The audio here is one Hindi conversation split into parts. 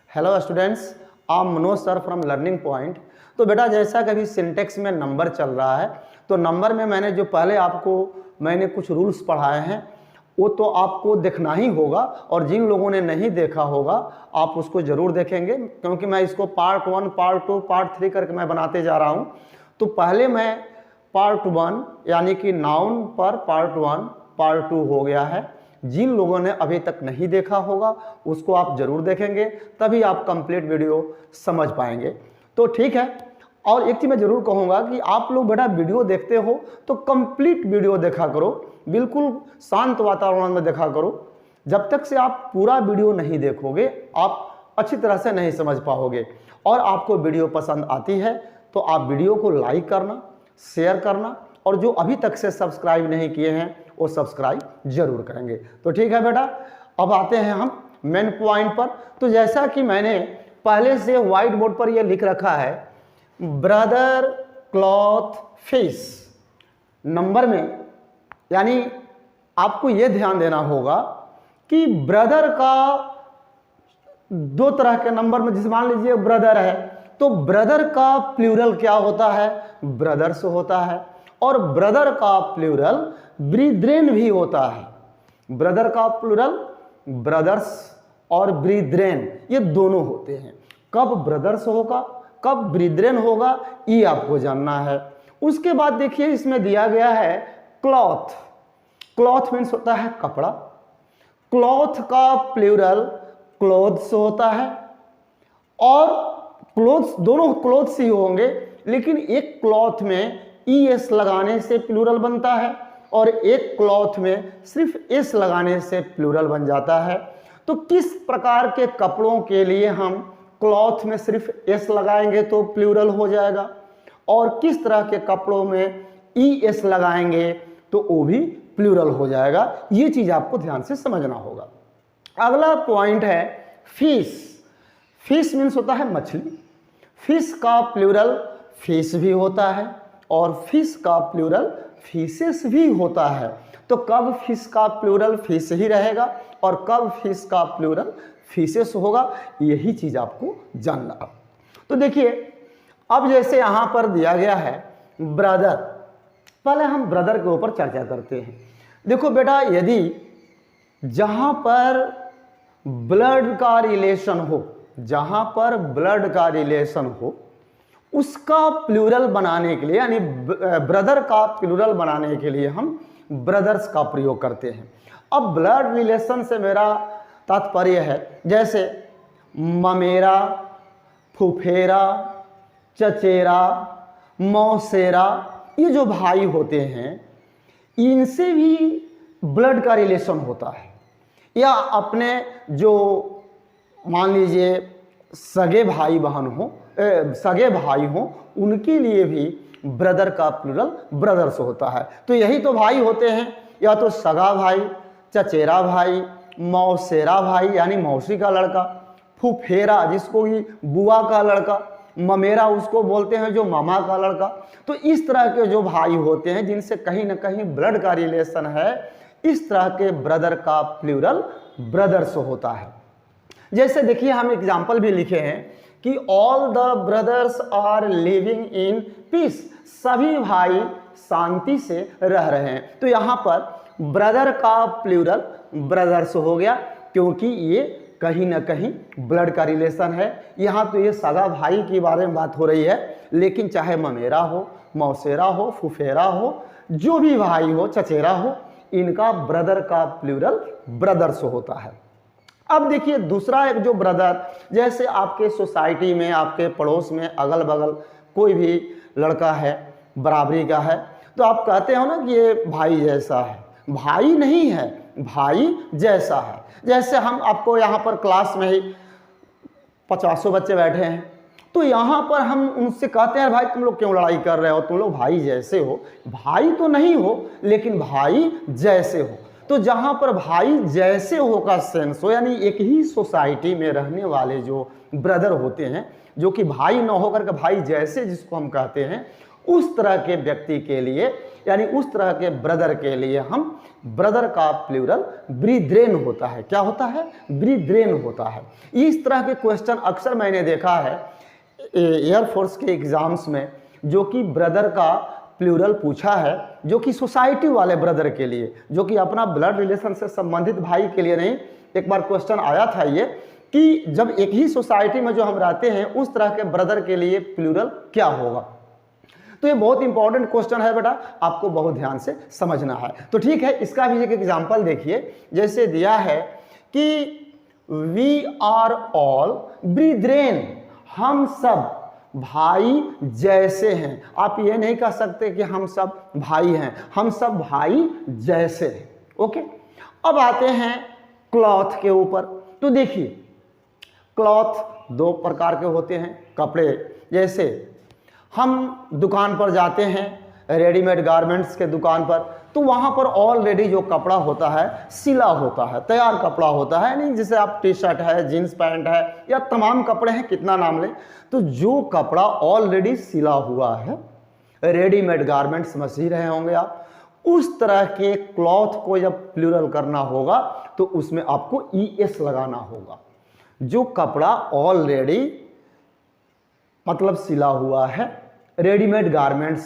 Hello students, I am Manoj sir from learning point. तो बेटा जैसा कभी सिंटेक्स में नंबर चल रहा है तो नंबर में मैंने कुछ रूल्स पढ़ाए हैं, वो तो आपको देखना ही होगा। और जिन लोगों ने नहीं देखा होगा आप उसको ज़रूर देखेंगे, क्योंकि मैं इसको पार्ट 1, पार्ट 2, पार्ट 3 करके मैं बनाते जा रहा हूँ। तो पहले मैं पार्ट 1 यानी कि नाउन पर पार्ट 1 पार्ट 2 हो गया है। जिन लोगों ने अभी तक नहीं देखा होगा उसको आप जरूर देखेंगे, तभी आप कंप्लीट वीडियो समझ पाएंगे। तो ठीक है। और एक चीज़ मैं जरूर कहूँगा कि आप लोग बेटा वीडियो देखते हो तो कंप्लीट वीडियो देखा करो, बिल्कुल शांत वातावरण में देखा करो। जब तक से आप पूरा वीडियो नहीं देखोगे आप अच्छी तरह से नहीं समझ पाओगे। और आपको वीडियो पसंद आती है तो आप वीडियो को लाइक करना, शेयर करना, और जो अभी तक से सब्सक्राइब नहीं किए हैं वो सब्सक्राइब जरूर करेंगे। तो ठीक है बेटा, अब आते हैं हम मेन पॉइंट पर। तो जैसा कि मैंने पहले से व्हाइट बोर्ड पर यह लिख रखा है, ब्रदर क्लॉथ फिश। नंबर में यानी आपको यह ध्यान देना होगा कि ब्रदर का दो तरह के नंबर में, जिसे मान लीजिए ब्रदर है तो ब्रदर का प्लूरल क्या होता है? ब्रदर्स होता है। और ब्रदर का प्लूरल ब्रीद्रेन भी होता है। ब्रदर का प्लूरल ब्रदर्स और ब्रीद्रेन ये दोनों होते हैं। कब ब्रदर्स होगा कब ब्रीद्रेन होगा ये आपको जानना है। उसके बाद देखिए इसमें दिया गया है क्लॉथ। क्लॉथ मीन्स होता है कपड़ा। क्लॉथ का प्लूरल क्लोथ्स होता है। और क्लोथ्स, दोनों क्लोथ्स ही होंगे, लेकिन एक क्लॉथ में ES लगाने से प्लूरल बनता है और एक क्लॉथ में सिर्फ S लगाने से प्लूरल बन जाता है। तो किस प्रकार के कपड़ों के लिए हम क्लॉथ में सिर्फ S लगाएंगे तो प्लूरल हो जाएगा, और किस तरह के कपड़ों में ES लगाएंगे तो वो भी प्लूरल हो जाएगा। ये चीज आपको ध्यान से समझना होगा। अगला पॉइंट है फिश। फिश मीन्स होता है मछली। फिश का प्लूरल फिश भी होता है और फिश का प्लूरल फिशेस भी होता है। तो कब फिश का प्लूरल फिश ही रहेगा और कब फिश का प्लूरल फिशेस होगा, यही चीज आपको जानना। तो देखिए अब जैसे यहां पर दिया गया है ब्रदर, पहले हम ब्रदर के ऊपर चर्चा करते हैं। देखो बेटा, यदि जहां पर ब्लड का रिलेशन हो, जहां पर ब्लड का रिलेशन हो, उसका प्लूरल बनाने के लिए यानी ब्रदर का प्लूरल बनाने के लिए हम ब्रदर्स का प्रयोग करते हैं। अब ब्लड रिलेशन से मेरा तात्पर्य है जैसे ममेरा, फुफेरा, चचेरा, मौसेरा, ये जो भाई होते हैं इनसे भी ब्लड का रिलेशन होता है। या अपने जो मान लीजिए सगे भाई बहन हो, सगे भाई हो, उनके लिए भी ब्रदर का प्लूरल ब्रदर्स होता है। तो यही तो भाई होते हैं, या तो सगा भाई, चचेरा भाई, मौसेरा भाई यानी मौसी का लड़का, फुफेरा जिसको कि बुआ का लड़का, ममेरा उसको बोलते हैं जो मामा का लड़का। तो इस तरह के जो भाई होते हैं जिनसे कहीं ना कहीं ब्लड का रिलेशन है, इस तरह के ब्रदर का प्लूरल ब्रदर्स होता है। जैसे देखिए हम एग्जाम्पल भी लिखे हैं कि all the brothers are living in peace, सभी भाई शांति से रह रहे हैं। तो यहाँ पर ब्रदर का प्लूरल ब्रदर्स हो गया, क्योंकि ये कहीं ना कहीं ब्लड का रिलेशन है। यहाँ तो ये सगा भाई के बारे में बात हो रही है, लेकिन चाहे ममेरा हो, मौसेरा हो, फुफेरा हो, जो भी भाई हो, चचेरा हो, इनका ब्रदर का प्लूरल ब्रदर्स होता है। अब देखिए दूसरा एक जो ब्रदर, जैसे आपके सोसाइटी में, आपके पड़ोस में, अगल बगल कोई भी लड़का है, बराबरी का है, तो आप कहते हो ना कि ये भाई जैसा है। भाई नहीं है, भाई जैसा है। जैसे हम आपको यहाँ पर क्लास में ही 50 बच्चे बैठे हैं, तो यहाँ पर हम उनसे कहते हैं भाई तुम लोग क्यों लड़ाई कर रहे हो, तुम लोग भाई जैसे हो। भाई तो नहीं हो लेकिन भाई जैसे हो। तो जहाँ पर भाई जैसे हो का सेंस हो, यानी एक ही सोसाइटी में रहने वाले जो ब्रदर होते हैं, जो कि भाई न होकर के भाई जैसे जिसको हम कहते हैं, उस तरह के व्यक्ति के लिए यानी उस तरह के ब्रदर के लिए हम ब्रदर का प्लूरल ब्रीद्रेन होता है। क्या होता है? ब्रीद्रेन होता है। इस तरह के क्वेश्चन अक्सर मैंने देखा है एयरफोर्स के एग्जाम्स में, जो कि ब्रदर का प्लूरल पूछा है, जो कि सोसाइटी वाले ब्रदर के लिए, जो कि अपना ब्लड रिलेशन से संबंधित भाई के लिए नहीं। एक बार क्वेश्चन आया था ये कि जब एक ही सोसाइटी में जो हम रहते हैं उस तरह के ब्रदर के लिए प्लूरल क्या होगा। तो ये बहुत इंपॉर्टेंट क्वेश्चन है बेटा, आपको बहुत ध्यान से समझना है। तो ठीक है, इसका भी एक एग्जांपल देखिए। जैसे दिया है कि वी आर ऑल ब्रीद्रेन, हम सब भाई जैसे हैं। आप ये नहीं कह सकते कि हम सब भाई हैं, हम सब भाई जैसे हैं। ओके, अब आते हैं क्लॉथ के ऊपर। तो देखिए, क्लॉथ दो प्रकार के होते हैं, कपड़े। जैसे हम दुकान पर जाते हैं, रेडीमेड गारमेंट्स के दुकान पर, तो वहाँ पर ऑलरेडी जो कपड़ा होता है सिला होता है, तैयार कपड़ा होता है। नहीं, जैसे आप टी शर्ट है, जीन्स पैंट है, या तमाम कपड़े हैं, कितना नाम लें, तो जो कपड़ा ऑलरेडी सिला हुआ है, रेडीमेड गारमेंट्स समझ ही रहे होंगे आप, उस तरह के क्लॉथ को जब प्लूरल करना होगा तो उसमें आपको ES लगाना होगा। जो कपड़ा ऑलरेडी मतलब सिला हुआ है, रेडीमेड गारमेंट्स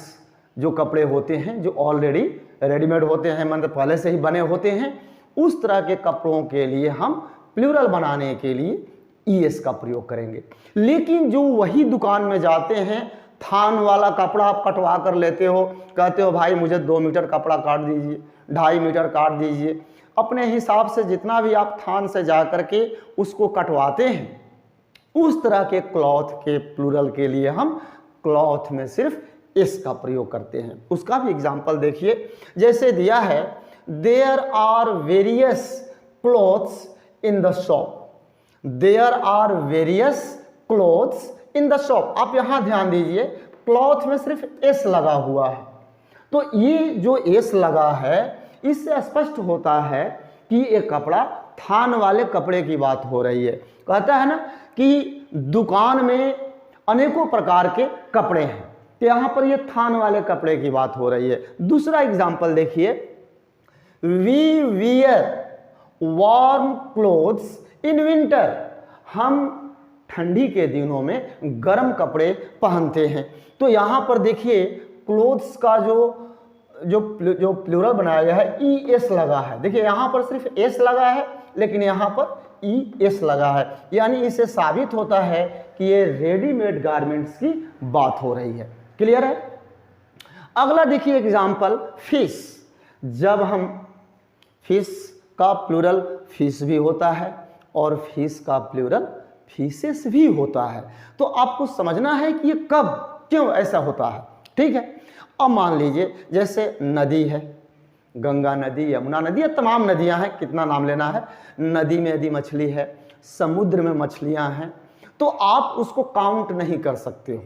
जो कपड़े होते हैं जो ऑलरेडी रेडीमेड होते हैं, मतलब पहले से ही बने होते हैं, उस तरह के कपड़ों के लिए हम प्लूरल बनाने के लिए ES का प्रयोग करेंगे। लेकिन जो वही दुकान में जाते हैं, थान वाला कपड़ा आप कटवा कर लेते हो, कहते हो भाई मुझे 2 मीटर कपड़ा काट दीजिए, 2.5 मीटर काट दीजिए, अपने हिसाब से जितना भी आप थान से जा कर के उसको कटवाते हैं, उस तरह के क्लॉथ के प्लूरल के लिए हम क्लॉथ में सिर्फ S का प्रयोग करते हैं। उसका भी एग्जाम्पल देखिए। जैसे दिया है, there are various clothes in the shop, there are various clothes in the shop. आप यहां ध्यान दीजिए, क्लॉथ में सिर्फ S लगा हुआ है। तो ये जो S लगा है, इससे स्पष्ट होता है कि ये कपड़ा थान वाले कपड़े की बात हो रही है। कहता है ना कि दुकान में अनेकों प्रकार के कपड़े हैं, तो यहां पर ये थान वाले कपड़े की बात हो रही है। दूसरा एग्जाम्पल देखिए, we wear warm clothes in winter, हम ठंडी के दिनों में गर्म कपड़े पहनते हैं। तो यहां पर देखिए क्लोथ्स का जो प्लूरल बनाया गया है ES लगा है। देखिए यहां पर सिर्फ S लगा है, लेकिन यहां पर ES लगा है, यानी इससे साबित होता है कि ये रेडीमेड गारमेंट्स की बात हो रही है। क्लियर है? अगला देखिए एग्जांपल, फिश। जब हम फिश का प्लूरल फिश भी होता है और फिश का प्लूरल फिशेस भी होता है। तो आपको समझना है कि ये कब क्यों ऐसा होता है। ठीक है, अब मान लीजिए जैसे नदी है, गंगा नदी, यमुना नदी, या तमाम नदियां हैं, कितना नाम लेना है। नदी में यदि मछली है, समुद्र में मछलियां हैं, तो आप उसको काउंट नहीं कर सकते हो,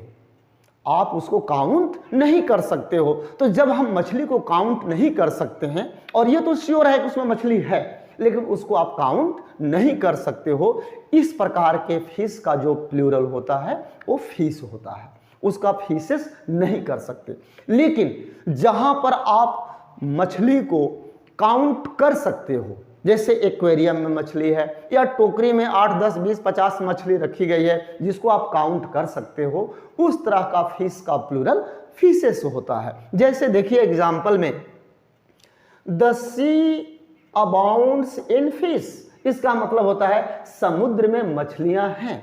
आप उसको काउंट नहीं कर सकते हो। तो जब हम मछली को काउंट नहीं कर सकते हैं, और ये तो श्योर है कि उसमें मछली है, लेकिन उसको आप काउंट नहीं कर सकते हो, इस प्रकार के फिश का जो प्लूरल होता है वो फिश होता है, उसका फिशेस नहीं कर सकते। लेकिन जहां पर आप मछली को काउंट कर सकते हो, जैसे एक्वेरियम में मछली है या टोकरी में 8, 10, 20, 50 मछली रखी गई है जिसको आप काउंट कर सकते हो, उस तरह का फिश का प्लूरल फिशेस होता है। जैसे देखिए एग्जाम्पल में, the sea abounds in fish, इसका मतलब होता है समुद्र में मछलियां हैं,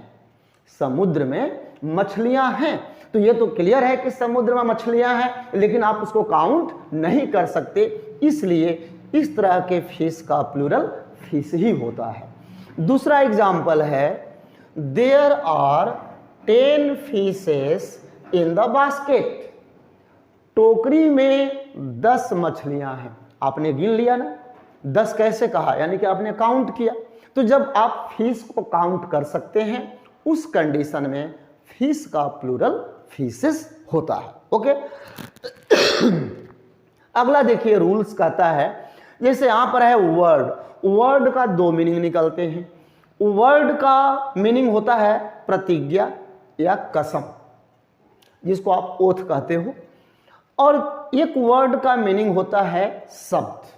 समुद्र में मछलियां हैं। तो ये तो क्लियर है कि समुद्र में मछलियां हैं, लेकिन आप उसको काउंट नहीं कर सकते, इसलिए इस तरह के फिश का प्लूरल फिश ही होता है। दूसरा एग्जाम्पल है, there are 10 fishes in the basket, टोकरी में 10 मछलियां हैं। आपने गिन लिया ना, 10 कैसे कहा, यानी कि आपने काउंट किया। तो जब आप फिश को काउंट कर सकते हैं, उस कंडीशन में फिश का प्लूरल फिशेस होता है। ओके, अगला देखिए रूल्स कहता है, जैसे यहां पर है वर्ड, वर्ड का 2 मीनिंग निकलते हैं। वर्ड का मीनिंग होता है प्रतिज्ञा या कसम, जिसको आप ओथ कहते हो, और एक वर्ड का मीनिंग होता है शब्द।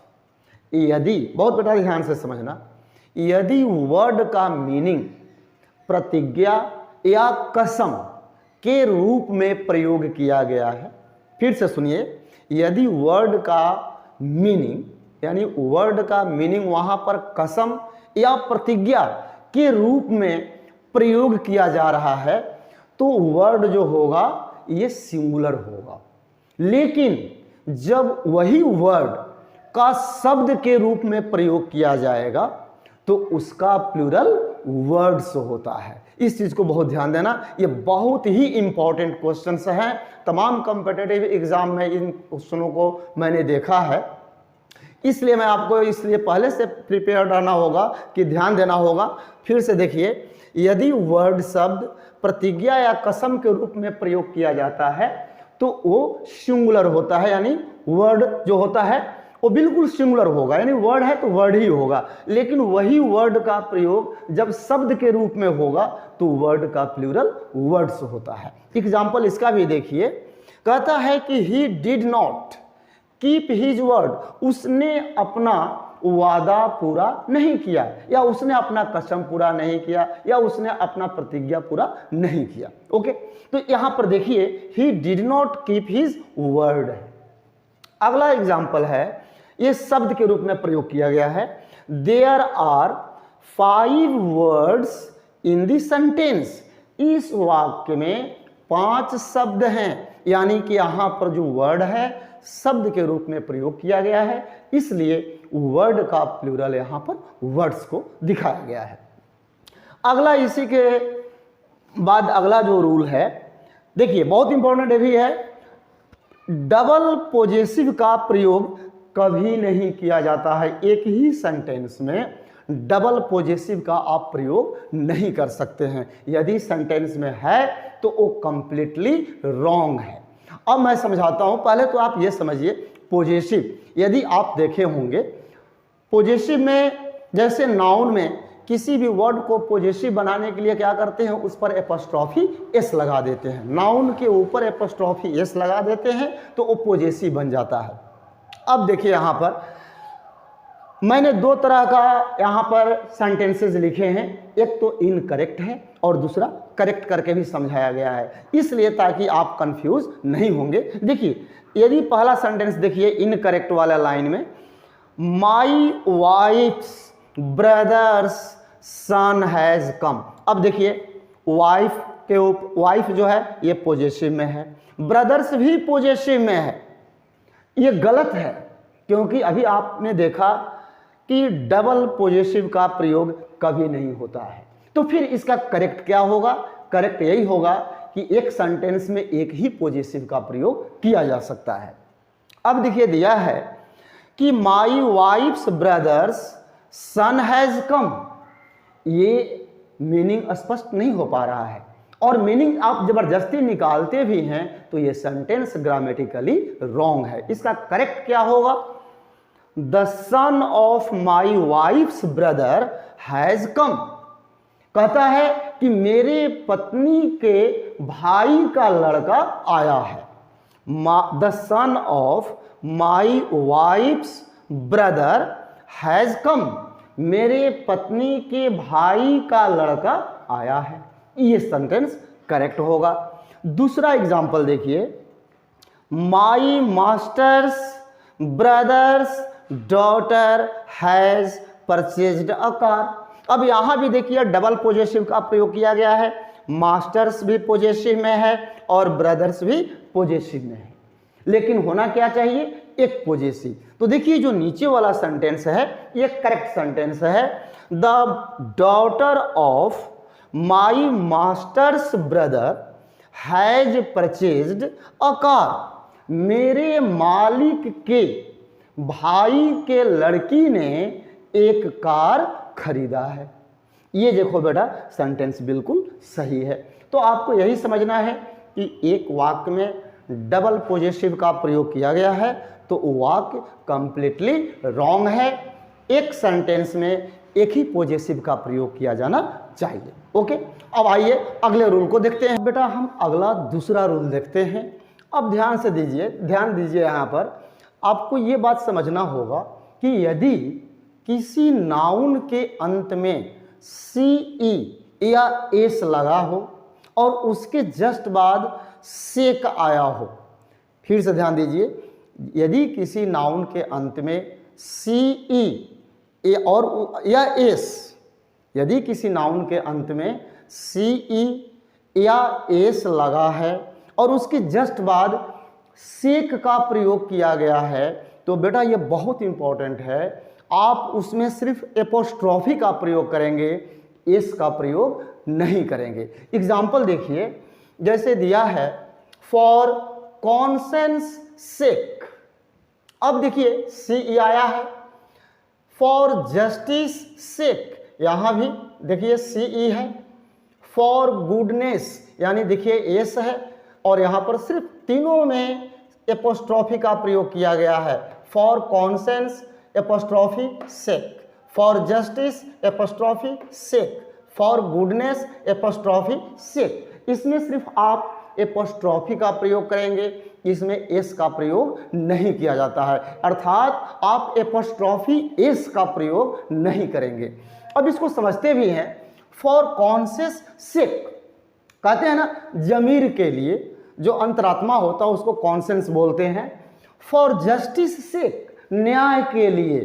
यदि, बहुत बेटा ध्यान से समझना, यदि वर्ड का मीनिंग प्रतिज्ञा या कसम के रूप में प्रयोग किया गया है, फिर से सुनिए, यदि वर्ड का मीनिंग, यानी वर्ड का मीनिंग वहां पर कसम या प्रतिज्ञा के रूप में प्रयोग किया जा रहा है, तो वर्ड जो होगा ये सिंगुलर होगा। लेकिन जब वही वर्ड का शब्द के रूप में प्रयोग किया जाएगा तो उसका प्लूरल वर्ड्स होता है। इस चीज को बहुत ध्यान देना, ये बहुत ही इंपॉर्टेंट क्वेश्चंस हैं। तमाम कॉम्पिटिटिव एग्जाम में इन क्वेश्चनों को मैंने देखा है, इसलिए मैं आपको इसलिए पहले से प्रिपेयर रहना होगा कि ध्यान देना होगा। फिर से देखिए, यदि वर्ड शब्द प्रतिज्ञा या कसम के रूप में प्रयोग किया जाता है तो वो सिंगुलर होता है, यानी वर्ड जो होता है वो बिल्कुल सिंगुलर होगा, यानी वर्ड है तो वर्ड ही होगा। लेकिन वही वर्ड का प्रयोग जब शब्द के रूप में होगा तो वर्ड का प्लूरल वर्ड्स होता है। एग्जाम्पल इसका भी देखिए, कहता है कि he did not keep his word, उसने अपना वादा पूरा नहीं किया, या उसने अपना कसम पूरा नहीं किया, या उसने अपना प्रतिज्ञा पूरा नहीं किया। ओके, तो यहां पर देखिए he did not keep his word है। अगला एग्जाम्पल है, ये शब्द के रूप में प्रयोग किया गया है, there are 5 words in the sentence, इस वाक्य में 5 शब्द हैं, यानी कि यहां पर जो वर्ड है शब्द के रूप में प्रयोग किया गया है, इसलिए वर्ड का प्लूरल यहां पर वर्ड्स को दिखाया गया है। अगला, इसी के बाद अगला जो रूल है, देखिए बहुत इंपॉर्टेंट भी है, डबल पॉजेसिव का प्रयोग कभी नहीं किया जाता है। एक ही सेंटेंस में डबल पॉजेसिव का आप प्रयोग नहीं कर सकते हैं। यदि सेंटेंस में है तो वो कंप्लीटली रॉन्ग है। अब मैं समझाता हूं, पहले तो आप ये समझिए, पॉजेसिव यदि आप देखे होंगे, पॉजेसिव में जैसे नाउन में किसी भी वर्ड को पॉजेसिव बनाने के लिए क्या करते हैं, उस पर एपोस्ट्रॉफी एस लगा देते हैं। नाउन के ऊपर एपोस्ट्रॉफी एस लगा देते हैं तो वो पॉजेसिव बन जाता है। अब देखिए यहां पर मैंने 2 तरह का यहां पर सेंटेंसेस लिखे हैं, एक तो इनकरेक्ट है और दूसरा करेक्ट करके भी समझाया गया है, इसलिए ताकि आप कंफ्यूज नहीं होंगे। देखिए, यदि पहला सेंटेंस देखिए इनकरेक्ट वाला लाइन में, my wife's brother's son has come. अब देखिए वाइफ के ऊपर, वाइफ जो है ये पॉजेसिव में है, ब्रदर्स भी पॉजेसिव में है। ये गलत है, क्योंकि अभी आपने देखा कि डबल पॉजेसिव का प्रयोग कभी नहीं होता है। तो फिर इसका करेक्ट क्या होगा? करेक्ट यही होगा कि एक सेंटेंस में एक ही पॉजेसिव का प्रयोग किया जा सकता है। अब देखिए दिया है कि my wife's brother's son has come, ये मीनिंग स्पष्ट नहीं हो पा रहा है, और मीनिंग आप जबरदस्ती निकालते भी हैं तो ये सेंटेंस ग्रामेटिकली रॉन्ग है। इसका करेक्ट क्या होगा? The son of my wife's brother has come, कहता है कि मेरे पत्नी के भाई का लड़का आया है। The son of my wife's brother has come, मेरे पत्नी के भाई का लड़का आया है। ये सेंटेंस करेक्ट होगा। दूसरा एग्जांपल देखिए, my masters brothers daughter has purchased a car. अब यहां भी देखिए डबल पॉजेसिव का प्रयोग किया गया है, मास्टर्स भी पॉजेसिव में है और ब्रदर्स भी पॉजेसिव में है, लेकिन होना क्या चाहिए? एक पॉजेसिव। तो देखिए जो नीचे वाला सेंटेंस है ये करेक्ट सेंटेंस है। The daughter of my masters brother has purchased a car, मेरे मालिक के भाई के लड़की ने एक कार खरीदा है। ये देखो बेटा सेंटेंस बिल्कुल सही है। तो आपको यही समझना है कि एक वाक्य में डबल पॉजेसिव का प्रयोग किया गया है तो वाक्य कंप्लीटली रॉन्ग है। एक सेंटेंस में एक ही पॉजेसिव का प्रयोग किया जाना चाहिए। ओके, अब आइए अगले रूल को देखते हैं। बेटा हम अगला दूसरा रूल देखते हैं। अब ध्यान दीजिए यहाँ पर आपको ये बात समझना होगा कि यदि किसी नाउन के अंत में CE या एस लगा हो और उसके जस्ट बाद सेक आया हो, फिर से ध्यान दीजिए, यदि किसी नाउन के अंत में CE और या एस, यदि किसी नाउन के अंत में CE या एस लगा है और उसके जस्ट बाद सेक का प्रयोग किया गया है, तो बेटा ये बहुत इंपॉर्टेंट है, आप उसमें सिर्फ एपोस्ट्रॉफी का प्रयोग करेंगे, एस का प्रयोग नहीं करेंगे। एग्जाम्पल देखिए, जैसे दिया है फॉर कॉन्सेंस सेक, अब देखिए CE आया है। फॉर जस्टिस सेक, यहाँ भी देखिए CE है। फॉर गुडनेस यानी देखिए एस है, और यहाँ पर सिर्फ तीनों में एपोस्ट्रॉफी का प्रयोग किया गया है। For conscience apostrophe sake, for justice apostrophe sake, for goodness apostrophe sake. इसमें सिर्फ आप एपोस्ट्रॉफी का प्रयोग करेंगे, इसमें एस का प्रयोग नहीं किया जाता है, अर्थात आप एपोस्ट्रॉफी एस का प्रयोग नहीं करेंगे। अब इसको समझते भी हैं। फॉर कॉन्सेस सेक कहते हैं ना, जमीर के लिए जो अंतरात्मा होता है उसको कॉन्सेंस बोलते हैं। फॉर जस्टिस सेक, न्याय के लिए।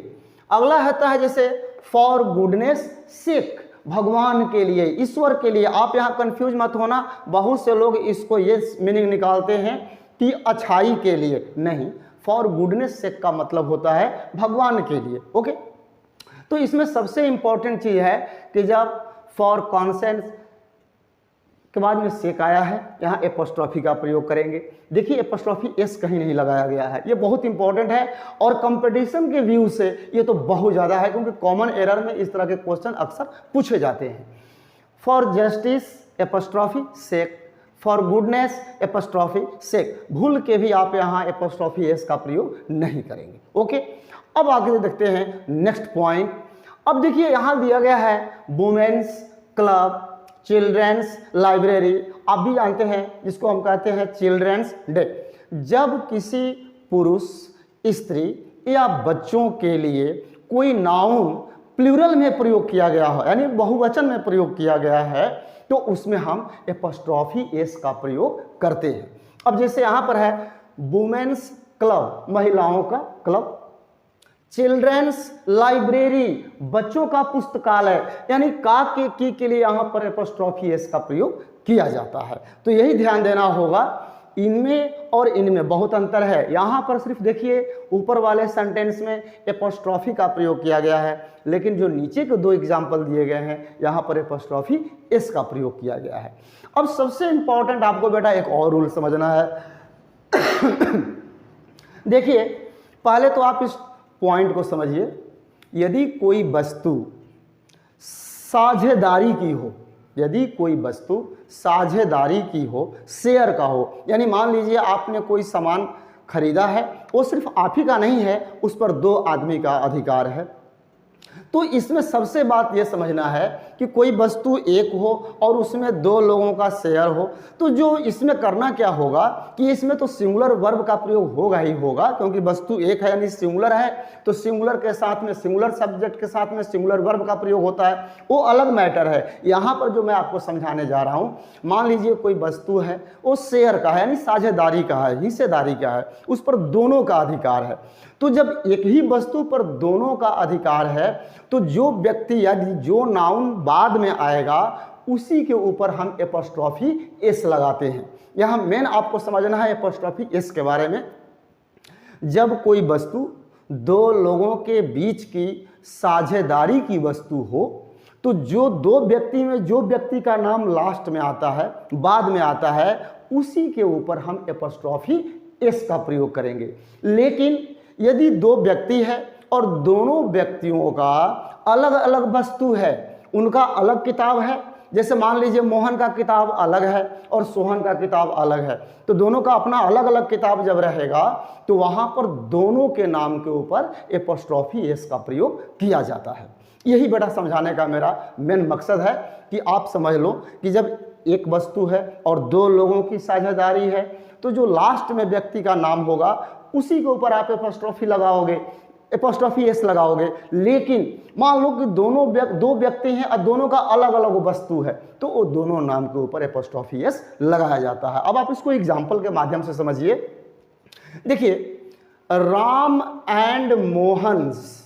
अगला होता है जैसे फॉर गुडनेस सेक, भगवान के लिए, ईश्वर के लिए। आप यहाँ कंफ्यूज मत होना, बहुत से लोग इसको ये मीनिंग निकालते हैं कि अच्छाई के लिए, नहीं, फॉर गुडनेस सेक का मतलब होता है भगवान के लिए। ओके, तो इसमें सबसे इंपॉर्टेंट चीज है कि जब फॉर कॉन्सेंस के बाद में सेक आया है, यहाँ एपोस्ट्रॉफी का प्रयोग करेंगे। देखिए एपोस्ट्रॉफी एस कहीं नहीं लगाया गया है, ये बहुत इंपॉर्टेंट है, और कंपटीशन के व्यू से ये तो बहुत ज़्यादा है, क्योंकि कॉमन एरर में इस तरह के क्वेश्चन अक्सर पूछे जाते हैं। For justice apostrophe sake, for goodness apostrophe sake, भूल के भी आप यहाँ एपोस्ट्रॉफी एस का प्रयोग नहीं करेंगे। ओके, अब आगे देखते हैं नेक्स्ट पॉइंट। अब देखिए यहाँ दिया गया है वुमेन्स क्लब, चिल्ड्रेंस लाइब्रेरी, आप भी जानते हैं जिसको हम कहते हैं चिल्ड्रेंस डे। जब किसी पुरुष, स्त्री या बच्चों के लिए कोई नाउन प्लूरल में प्रयोग किया गया हो, यानी बहुवचन में प्रयोग किया गया है, तो उसमें हम एपोस्ट्रॉफी एस का प्रयोग करते हैं। अब जैसे यहाँ पर है वुमेन्स क्लब, महिलाओं का क्लब, चिल्ड्रेंस लाइब्रेरी, बच्चों का पुस्तकालय, यानी का के लिए यहाँ पर एपोस्ट्रॉफी एस का प्रयोग किया जाता है। तो यही ध्यान देना होगा, इनमें और इनमें बहुत अंतर है। यहाँ पर सिर्फ देखिए ऊपर वाले सेंटेंस में एपोस्ट्रॉफी का प्रयोग किया गया है, लेकिन जो नीचे के दो एग्जाम्पल दिए गए हैं यहाँ पर एपोस्ट्रॉफी एस का प्रयोग किया गया है। अब सबसे इंपॉर्टेंट आपको बेटा एक और रूल समझना है। देखिए पहले तो आप इस पॉइंट को समझिए, यदि कोई वस्तु साझेदारी की हो, यदि कोई वस्तु साझेदारी की हो, शेयर का हो, यानी मान लीजिए आपने कोई सामान खरीदा है, वो सिर्फ आप ही का नहीं है, उस पर दो आदमी का अधिकार है, तो इसमें सबसे बात यह समझना है कि कोई वस्तु एक हो और उसमें दो लोगों का शेयर हो, तो जो इसमें करना क्या होगा कि इसमें तो सिंगुलर वर्ब का प्रयोग होगा ही होगा, क्योंकि वस्तु एक है यानी सिंगुलर है, तो सिंगुलर के साथ में सिंगुलर सब्जेक्ट के साथ में सिंगुलर वर्ब का प्रयोग होता है, वो अलग मैटर है। यहाँ पर जो मैं आपको समझाने जा रहा हूँ, मान लीजिए कोई वस्तु है, वो शेयर का है यानी साझेदारी का है, हिस्सेदारी का है, उस पर दोनों का अधिकार है। तो जब एक ही वस्तु पर दोनों का अधिकार है, तो जो व्यक्ति या जो नाउन बाद में आएगा उसी के ऊपर हम एपोस्ट्रॉफी एस लगाते हैं। यहाँ मेन आपको समझना है एपोस्ट्रॉफी एस के बारे में। जब कोई वस्तु दो लोगों के बीच की साझेदारी की वस्तु हो, तो जो दो व्यक्ति में जो व्यक्ति का नाम लास्ट में आता है, बाद में आता है, उसी के ऊपर हम एपोस्ट्रॉफी एस का प्रयोग करेंगे। लेकिन यदि दो व्यक्ति है और दोनों व्यक्तियों का अलग अलग वस्तु है, उनका अलग किताब है, जैसे मान लीजिए मोहन का किताब अलग है और सोहन का किताब अलग है, तो दोनों का अपना अलग अलग किताब जब रहेगा तो वहाँ पर दोनों के नाम के ऊपर एपोस्ट्रॉफी एस का प्रयोग किया जाता है। यही बेटा समझाने का मेरा मेन मकसद है कि आप समझ लो कि जब एक वस्तु है और दो लोगों की साझेदारी है, तो जो लास्ट में व्यक्ति का नाम होगा उसी के ऊपर आप एपोस्ट्रोफी लगाओगे, एपोस्ट्रोफी एस लगाओगे। लेकिन मान लो कि दो व्यक्ति हैं और दोनों का अलग अलग वस्तु है, तो वो दोनों नाम के ऊपर एपोस्ट्रोफी एस लगाया जाता है। अब आप इसको एग्जाम्पल के माध्यम से समझिए। देखिए, Ram and Mohan's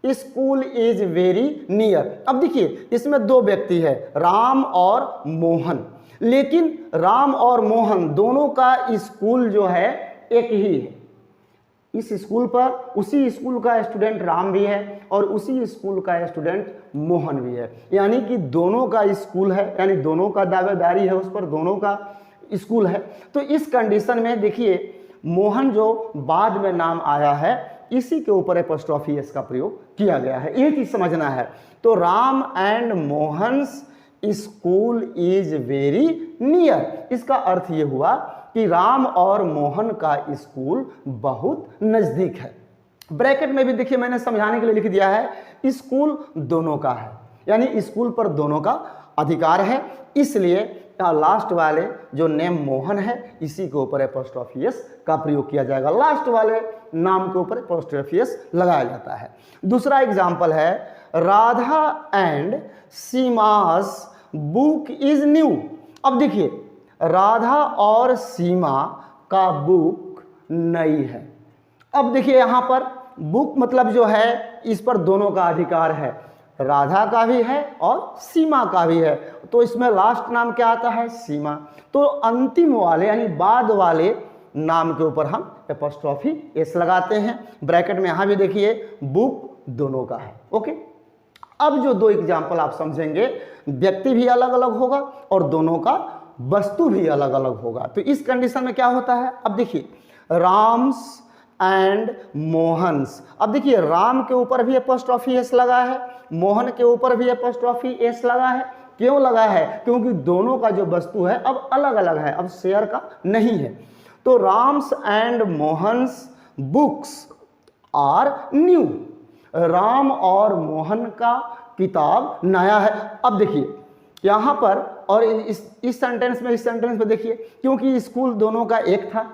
school is very near. अब देखिए, इसमें दो व्यक्ति है, राम और मोहन, लेकिन राम और मोहन दोनों का स्कूल जो है एक ही है। इस स्कूल पर उसी स्कूल का स्टूडेंट राम भी है और उसी स्कूल का स्टूडेंट मोहन भी है, यानी कि दोनों का स्कूल है, यानी दोनों का दावेदारी है उस पर, दोनों का स्कूल है। तो इस कंडीशन में देखिए, मोहन जो बाद में नाम आया है इसी के ऊपर एपोस्ट्रोफी एस का प्रयोग किया गया है, ये चीज समझना है। तो Ram and Mohan's school is very near, इसका अर्थ ये हुआ कि राम और मोहन का स्कूल बहुत नजदीक है। ब्रैकेट में भी देखिए मैंने समझाने के लिए लिख दिया है स्कूल दोनों का है, यानी स्कूल पर दोनों का अधिकार है, इसलिए लास्ट वाले जो नेम मोहन है इसी के ऊपर एपोस्ट्रोफी एस का प्रयोग किया जाएगा, लास्ट वाले नाम के ऊपर एपोस्ट्रोफी एस लगाया जाता है। दूसरा एग्जाम्पल है, Radha and Seema's book is new. अब देखिए, राधा और सीमा का बुक नई है। अब देखिए यहाँ पर बुक मतलब जो है इस पर दोनों का अधिकार है, राधा का भी है और सीमा का भी है, तो इसमें लास्ट नाम क्या आता है, सीमा। तो अंतिम वाले यानी बाद वाले नाम के ऊपर हम एपोस्ट्रोफी एस लगाते हैं। ब्रैकेट में यहाँ भी देखिए बुक दोनों का है। ओके, अब जो दो एग्जाम्पल आप समझेंगे, व्यक्ति भी अलग अलग होगा और दोनों का वस्तु भी अलग अलग होगा। तो इस कंडीशन में क्या होता है, अब देखिए, राम्स एंड मोहन्स। अब देखिए, राम के ऊपर भी एपोस्ट्रोफी एस लगा है, मोहन के ऊपर भी एपोस्ट्रोफी एस लगा है। क्यों लगा है, क्योंकि दोनों का जो वस्तु है अब अलग अलग है, अब शेयर का नहीं है। तो Ram's and Mohan's books are new, Ram और मोहन का किताब नया है। अब देखिए यहाँ पर और इस सेंटेंस में देखिए, क्योंकि स्कूल दोनों का एक था,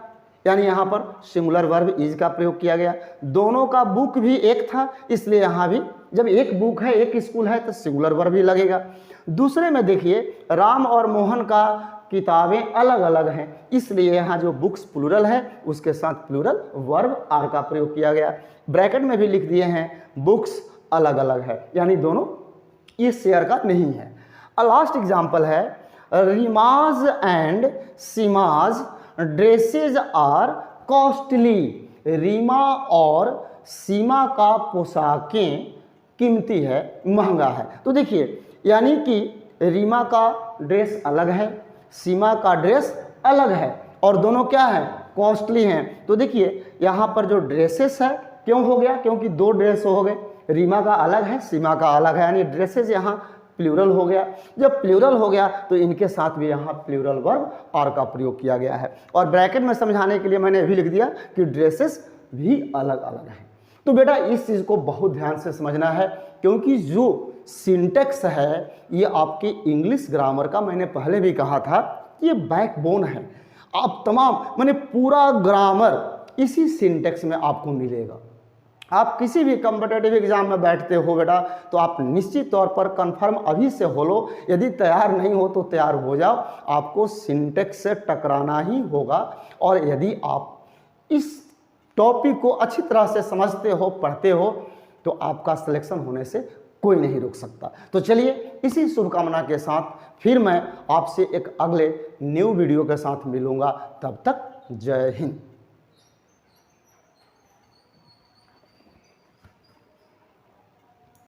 यानी यहाँ पर सिंगुलर वर्ब इज का प्रयोग किया गया। दोनों का बुक भी एक था, इसलिए यहाँ भी जब एक बुक है एक स्कूल है तो सिंगुलर वर्ब भी लगेगा। दूसरे में देखिए, राम और मोहन का किताबें अलग अलग हैं, इसलिए यहाँ जो बुक्स प्लूरल है उसके साथ प्लूरल वर्ब आर का प्रयोग किया गया। ब्रैकेट में भी लिख दिए हैं बुक्स अलग अलग है, यानी दोनों इस शेयर का नहीं है। लास्ट एग्जाम्पल है, Reema's and Seema's dresses are costly. Reema और सीमा का पोशाकें कीमती है, महंगा है। तो देखिए, यानी कि रीमा का ड्रेस अलग है, सीमा का ड्रेस अलग है और दोनों क्या है, कॉस्टली हैं। तो देखिए यहाँ पर जो ड्रेसेस है क्यों हो गया, क्योंकि दो ड्रेस हो गए, रीमा का अलग है सीमा का अलग है, यानी ड्रेसेस यहाँ प्लूरल हो गया। जब प्लूरल हो गया तो इनके साथ भी यहाँ प्लूरल वर्ब आर का प्रयोग किया गया है। और ब्रैकेट में समझाने के लिए मैंने भी लिख दिया कि ड्रेसेस भी अलग अलग हैं। तो बेटा इस चीज़ को बहुत ध्यान से समझना है, क्योंकि जो सिंटेक्स है ये आपके इंग्लिश ग्रामर का, मैंने पहले भी कहा था, ये बैकबोन है। आप तमाम मैंने पूरा ग्रामर इसी सिंटेक्स में आपको मिलेगा। आप किसी भी कॉम्पिटिटिव एग्जाम में बैठते हो बेटा, तो आप निश्चित तौर पर कंफर्म अभी से हो लो, यदि तैयार नहीं हो तो तैयार हो जाओ, आपको सिंटेक्स से टकराना ही होगा। और यदि आप इस टॉपिक को अच्छी तरह से समझते हो, पढ़ते हो, तो आपका सिलेक्शन होने से कोई नहीं रोक सकता। तो चलिए इसी शुभकामना के साथ फिर मैं आपसे एक अगले न्यू वीडियो के साथ मिलूंगा। तब तक जय हिंद।